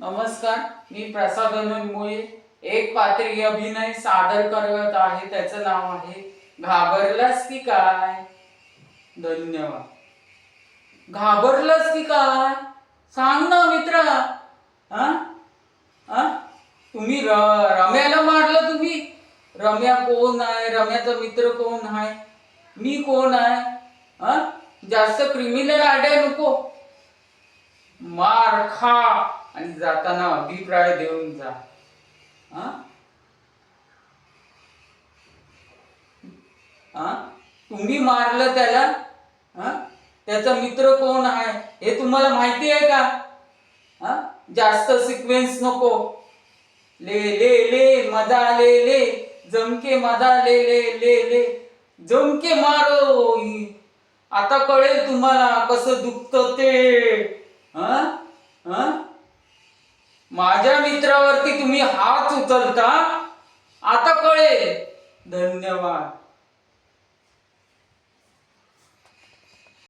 नमस्कार, मी प्रसाद मुळे एक पात्री अभिनय सादर करत आहे. त्याचं नाव आहे घाबरलास की काय. धन्यवाद. घाबरलास की काय, सांग ना मित्रा. हा हा तुम्ही रम्याला मारलं. तुम्ही रम्या कोण आहे? रम्याचा मित्र कोण आहे? मी कोण आहे? हा जास्त क्रिमिनल आयडिया नको. मार खा आणि जाताना अभिप्राय देऊन जा. हा हा तुम्ही मारलं त्याला. हा त्याचा मित्र कोण आहे हे तुम्हाला माहिती आहे का? हा जास्त सिक्वेन्स नको. ले ले ले मदा ले ले जमके मदा ले ले ले ले जमके मारो. आता कळेल तुम्हाला कसं दुखतं ते. हा हा माझ्या मित्रावरती तुम्ही हात उचलता, आता कळेल. धन्यवाद.